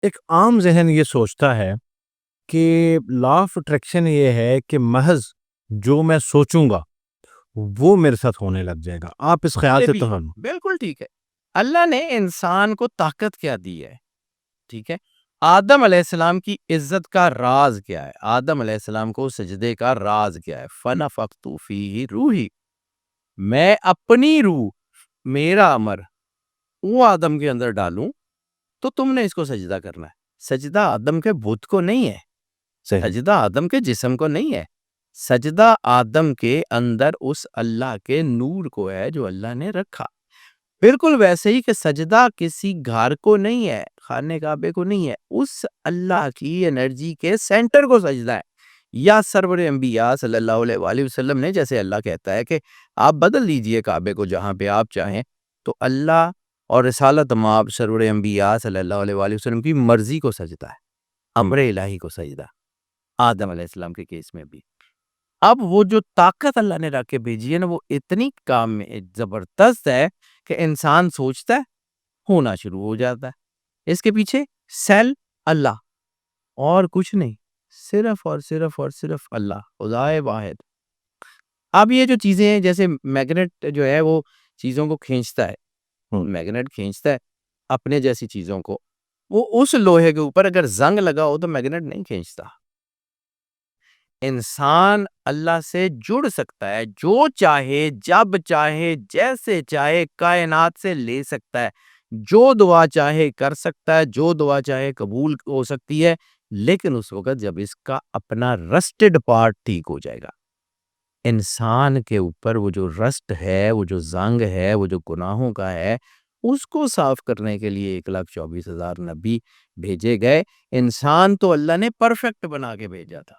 ایک عام ذہن یہ سوچتا ہے کہ لا آف اٹریکشن یہ ہے کہ محض جو میں سوچوں گا وہ میرے ساتھ ہونے لگ جائے گا. آپ اس خیال سے تو ہم بالکل ٹھیک ہے. اللہ نے انسان کو طاقت کیا دی ہے؟ ٹھیک ہے. آدم علیہ السلام کی عزت کا راز کیا ہے؟ آدم علیہ السلام کو سجدے کا راز کیا ہے؟ فَنَفَخْتُ فِيهِ روحی، میں اپنی روح، میرا امر وہ آدم کے اندر ڈالوں تو تم نے اس کو سجدہ کرنا ہے. سجدہ آدم کے بت کو نہیں ہے، صحیح. سجدہ آدم کے جسم کو نہیں ہے، سجدہ آدم کے اندر اس اللہ کے نور کو ہے جو اللہ نے رکھا. بالکل ویسے ہی کہ سجدہ کسی گھر کو نہیں ہے، خانے کعبے کو نہیں ہے، اس اللہ کی انرجی کے سینٹر کو سجدہ ہے. یا سرور انبیاء صلی اللہ علیہ وآلہ وسلم نے، جیسے اللہ کہتا ہے کہ آپ بدل لیجئے کعبے کو جہاں پہ آپ چاہیں، تو اللہ اور رسالت مآب سرور انبیاء صلی اللہ علیہ وآلہ وسلم کی مرضی کو سجدہ ہے، امر الہی کو سجدہ. آدم علیہ السلام کے کیس میں بھی اب وہ جو طاقت اللہ نے رکھ کے بھیجی ہے نا، وہ اتنی کام میں زبردست ہے کہ انسان سوچتا ہے، ہونا شروع ہو جاتا ہے. اس کے پیچھے سیل اللہ اور کچھ نہیں، صرف اور صرف اور صرف اللہ، خدائے واحد. اب یہ جو چیزیں ہیں، جیسے میگنیٹ جو ہے وہ چیزوں کو کھینچتا ہے، میگنیٹ کھینچتا ہے اپنے جیسی چیزوں کو. وہ اس لوہے کے اوپر اگر زنگ لگا ہو تو میگنیٹ نہیں کھینچتا. انسان اللہ سے جڑ سکتا ہے، جو چاہے جب چاہے جیسے چاہے کائنات سے لے سکتا ہے، جو دعا چاہے کر سکتا ہے، جو دعا چاہے قبول ہو سکتی ہے، لیکن اس وقت جب اس کا اپنا رسٹڈ پارٹ ٹھیک ہو جائے گا. انسان کے اوپر وہ جو رسٹ ہے، وہ جو زنگ ہے، وہ جو گناہوں کا ہے، اس کو صاف کرنے کے لیے 1,24,000 نبی بھیجے گئے. انسان تو اللہ نے پرفیکٹ بنا کے بھیجا تھا.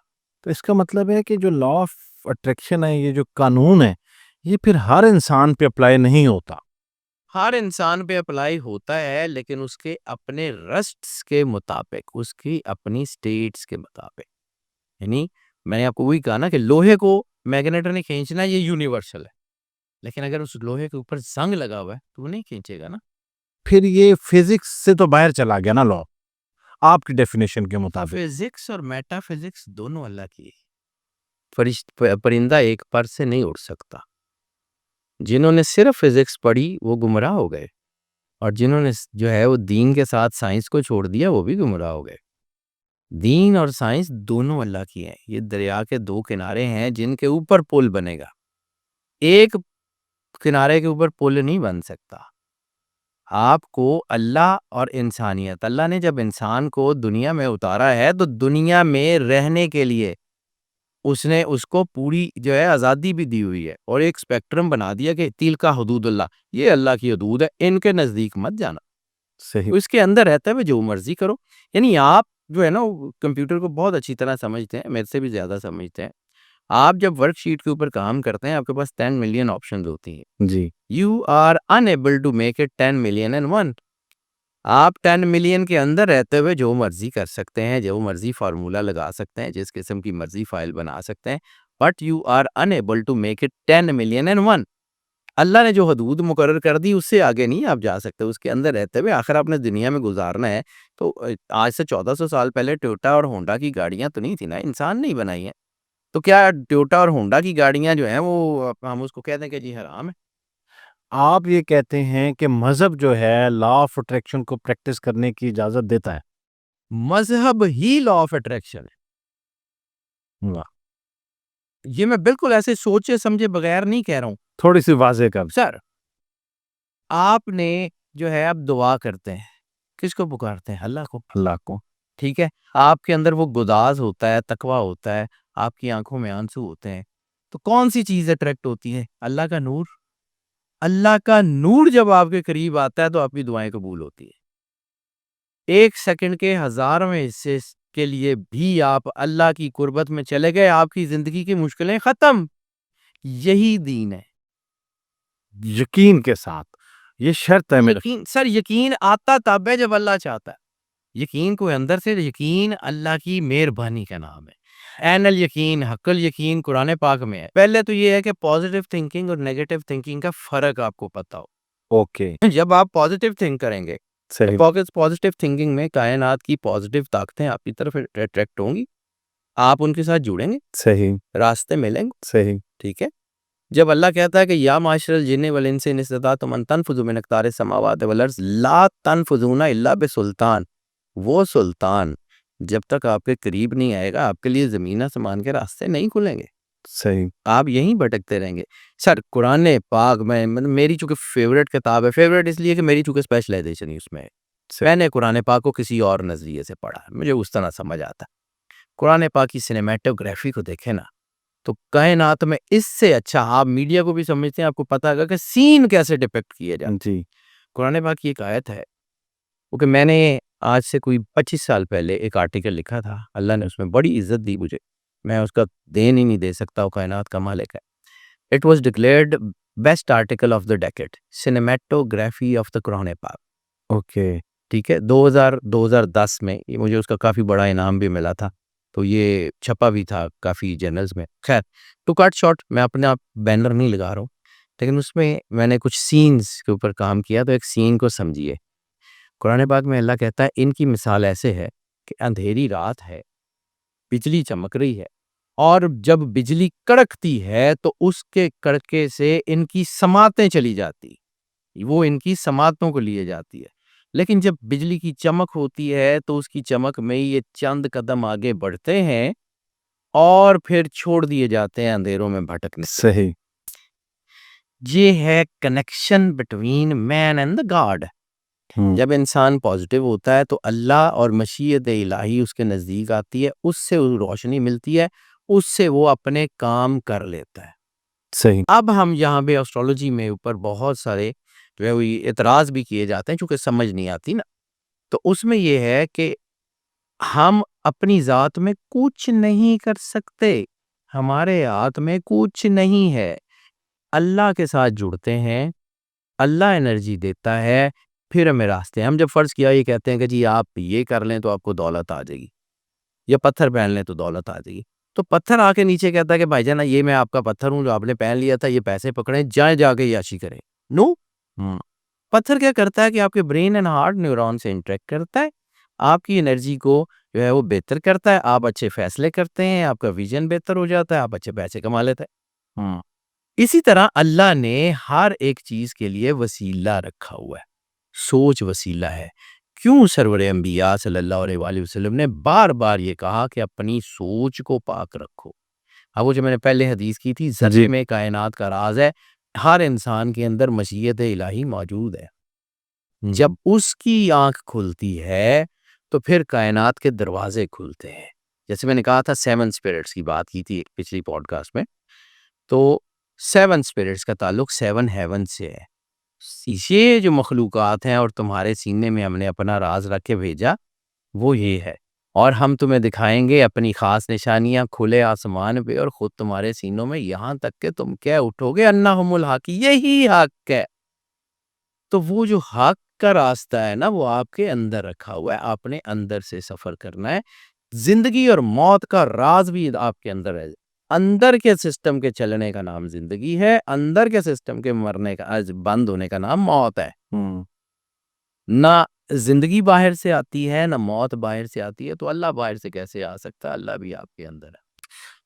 تو اس کا مطلب ہے کہ جو لا آف اٹریکشن ہے، یہ جو قانون ہے، یہ پھر ہر انسان پہ اپلائی نہیں ہوتا. ہر انسان پہ اپلائی ہوتا ہے، لیکن اس کے اپنے رسٹس کے مطابق، اس کی اپنی سٹیٹس کے مطابق. یعنی میں نے آپ کو وہی کہا نا کہ لوہے کو میگنیٹ نے کھینچنا، یہ یونیورسل ہے، لیکن اگر اس لوہے کے اوپر زنگ لگا ہوا ہے تو وہ نہیں کھینچے گا نا. پھر یہ فزکس سے تو باہر چلا گیا نا لا، آپ کی ڈیفینیشن کے مطابق. فزکس اور میٹا فزکس دونوں اللہ کی ہے. پرندہ ایک پر سے نہیں اڑ سکتا. جنہوں نے صرف فزکس پڑھی وہ گمراہ ہو گئے، اور جنہوں نے جو ہے وہ دین کے ساتھ سائنس کو چھوڑ دیا وہ بھی گمراہ ہو گئے. دین اور سائنس دونوں اللہ کی ہیں. یہ دریا کے دو کنارے ہیں جن کے اوپر پل بنے گا. ایک کنارے کے اوپر پل نہیں بن سکتا. آپ کو اللہ اور انسانیت، اللہ نے جب انسان کو دنیا میں اتارا ہے تو دنیا میں رہنے کے لیے اس نے اس کو پوری جو ہے آزادی بھی دی ہوئی ہے، اور ایک اسپیکٹرم بنا دیا کہ تلک حدود اللہ، یہ اللہ کی حدود ہے، ان کے نزدیک مت جانا. صحیح. اس کے اندر رہتا ہے جو مرضی کرو. یعنی آپ جو ہے نا کمپیوٹر کو بہت اچھی طرح سمجھتے ہیں، میرے سے بھی زیادہ سمجھتے ہیں. آپ جب ورک شیٹ کے اوپر کام کرتے ہیں، آپ کے پاس 10 ملین آپشنز ہوتی ہیں. جی. You are unable to make it 10 million and one. آپ 10 ملین کے اندر رہتے ہوئے جو مرضی کر سکتے ہیں، جو مرضی فارمولہ لگا سکتے ہیں، جس قسم کی مرضی فائل بنا سکتے ہیں، but you are unable to make it 10 million and one. Allah نے جو حدود مقرر کر دی اس سے آگے نہیں آپ جا سکتے. اس کے اندر رہتے ہوئے آخر آپ نے دنیا میں گزارنا ہے. تو آج سے 1400 سال پہلے ٹویوٹا اور ہونڈا کی گاڑیاں تو نہیں تھی نا، انسان نہیں بنائی ہیں. تو کیا ٹویوٹا اور ہونڈا کی گاڑیاں جو ہیں وہ ہم اس کو کہتے ہیں کہ جی حرام ہے؟ آپ یہ کہتے ہیں کہ مذہب جو ہے لا آف اٹریکشن کو پریکٹس کرنے کی اجازت دیتا ہے. مذہب ہی لا آف اٹریکشن ہے. واہ. یہ میں بالکل ایسے سوچے سمجھے بغیر نہیں کہہ رہا ہوں. تھوڑی سی واضح کر. سر، آپ نے جو ہے اب دعا کرتے ہیں، کس کو پکارتے ہیں؟ اللہ کو. اللہ کو. ٹھیک ہے، آپ کے اندر وہ گداز ہوتا ہے، تقویٰ ہوتا ہے، آپ کی آنکھوں میں آنسو ہوتے ہیں، تو کون سی چیز اٹریکٹ ہوتی ہے؟ اللہ کا نور. اللہ کا نور جب آپ کے قریب آتا ہے تو آپ کی دعائیں قبول ہوتی ہے. 1 سیکنڈ کے 1000ویں حصے کے لیے بھی آپ اللہ کی قربت میں چلے گئے، آپ کی زندگی کی مشکلیں ختم. یہی دین ہے. یقین کے ساتھ، یہ شرط ہے میرے. یقین سر، یقین آتا تب ہے جب اللہ چاہتا ہے. یقین کو اندر سے، یقین اللہ کی مہربانی کا نام ہے. عین الیقین، حق الیقین قرآن پاک میں ہے. پہلے تو یہ ہے کہ پازیٹیو تھنکنگ اور نیگیٹو تھنکنگ کا فرق آپ کو پتا ہو. اوکے. جب آپ پازیٹیو تھنک کریں گے صحیح پازیٹیو تھنکنگ میں کائنات کی پازیٹیو طاقتیں آپ کی طرف اٹریکٹ ہوں گی، آپ ان کے ساتھ جڑیں گے، صحیح راستے ملیں گے. صحیح ٹھیک ہے. جب اللہ کہتا ہے کہ یا معاشر الجن والانس ان استطعتم ان تنفذوا من اقطار السماوات والارض لا تنفذون الا بسلطان، وہ سلطان جب تک آپ کے قریب نہیں آئے گا آپ کے لیے زمین آسمان کے راستے نہیں کھلیں گے، صحیح آپ یہیں بھٹکتے رہیں گے. سر قرآن پاک میں میری چونکہ فیوریٹ کتاب ہے، فیوریٹ اس لیے کہ میری چونکہ اسپیشلائزیشن ہی اس میں ہے. میں نے قرآن پاک کو کسی اور نظریے سے پڑھا، مجھے اس طرح سمجھ آتا. قرآن پاک کی سینیمیٹوگرافی کو دیکھیں نا تو کائنات میں اس سے اچھا، آپ میڈیا کو بھی سمجھتے ہیں، آپ کو پتا ہوگا کہ سین کیسے ڈپکٹ کیے جاتے. جی قرآن پاک کی ایک آیت ہے کہ میں نے آج سے کوئی 25 سال پہلے ایک آرٹیکل لکھا تھا، اللہ نے اس میں بڑی عزت دی مجھے، میں اس کا دین ہی نہیں دے سکتا، وہ کائنات کا مالک ہے. It was declared best article of the decade, cinematography of the Quran پاک. اوکے ٹھیک ہے. 2010 میں یہ مجھے اس کا کافی بڑا انعام بھی ملا تھا، تو یہ چھپا بھی تھا کافی جرنلز میں. خیر ٹو کٹ شارٹ، میں اپنے آپ بینر نہیں لگا رہا ہوں، لیکن اس میں نے کچھ سینز کے اوپر کام کیا. تو ایک سین کو سمجھیے. قرآن پاک میں اللہ کہتا ہے ان کی مثال ایسے ہے کہ اندھیری رات ہے، بجلی چمک رہی ہے، اور جب بجلی کڑکتی ہے تو اس کے کڑکے سے ان کی سماعتیں چلی جاتی، وہ ان کی سماعتوں کو لیے جاتی ہے. لیکن جب بجلی کی چمک ہوتی ہے تو اس کی چمک میں یہ چند قدم آگے بڑھتے ہیں اور پھر چھوڑ دیے جاتے ہیں اندھیروں میں بھٹکنے. صحیح یہ ہے connection between man and the God. جب انسان پازیٹیو ہوتا ہے تو اللہ اور مشیت الہی اس کے نزدیک آتی ہے، اس سے روشنی ملتی ہے، اس سے وہ اپنے کام کر لیتا ہے. صحیح اب ہم یہاں پہ ایسٹرولوجی میں اوپر بہت سارے جو ہے وہ اعتراض بھی کیے جاتے ہیں چونکہ سمجھ نہیں آتی نا. تو اس میں یہ ہے کہ ہم اپنی ذات میں کچھ نہیں کر سکتے، ہمارے ہاتھ میں کچھ نہیں ہے. اللہ کے ساتھ جڑتے ہیں، اللہ انرجی دیتا ہے، پھر ہمیں راستے. ہم جب فرض کیا یہ کہتے ہیں کہ جی آپ یہ کر لیں تو آپ کو دولت آ جائے گی، یا پتھر پہن لیں تو دولت آ جائے گی، تو پتھر آ کے نیچے کہتا ہے کہ بھائی جانا یہ میں آپ کا پتھر ہوں جو آپ نے پہن لیا تھا، یہ پیسے پکڑیں جائیں جا کے یاشی کریں. نو، پتھر کیا کرتا ہے کہ آپ کے برین اینڈ ہارٹ نیورون سے انٹریکٹ کرتا ہے، آپ کی انرجی کو جو ہے وہ بہتر کرتا ہے، آپ اچھے فیصلے کرتے ہیں، آپ کا ویژن بہتر ہو جاتا ہے، آپ اچھے پیسے کما لیتے ہیں. اسی طرح اللہ نے ہر ایک چیز کے لیے وسیلہ رکھا ہوا ہے. سوچ وسیلہ ہے. کیوں سرور انبیاء صلی اللہ علیہ وآلہ وسلم نے بار بار یہ کہا کہ اپنی سوچ کو پاک رکھو. اب وہ جو میں نے پہلے حدیث کی تھی، ذرے میں کائنات کا راز ہے، ہر انسان کے اندر مشیت الہی موجود ہے. جب اس کی آنکھ کھلتی ہے تو پھر کائنات کے دروازے کھلتے ہیں. جیسے میں نے کہا تھا 7 اسپرٹس کی بات کی تھی پچھلی پوڈ کاسٹ میں، تو 7 اسپرٹس کا تعلق 7 ہیون سے ہے. یہ جو مخلوقات ہیں اور تمہارے سینے میں ہم نے اپنا راز رکھ کے بھیجا وہ یہ ہے، اور ہم تمہیں دکھائیں گے اپنی خاص نشانیاں کھلے آسمان پہ اور خود تمہارے سینوں میں، یہاں تک کہ تم کہہ اٹھو گے انہم الحق، یہی حق ہے. تو وہ جو حق کا راستہ ہے نا وہ آپ کے اندر رکھا ہوا ہے، آپ نے اندر سے سفر کرنا ہے. زندگی اور موت کا راز بھی آپ کے اندر ہے. اندر کے سسٹم کے چلنے کا نام زندگی ہے، اندر کے سسٹم کے مرنے کا بند ہونے کا نام موت ہے. نہ زندگی باہر سے آتی ہے نہ موت باہر سے آتی ہے، تو اللہ باہر سے کیسے آ سکتا ہے؟ اللہ بھی آپ کے اندر ہے.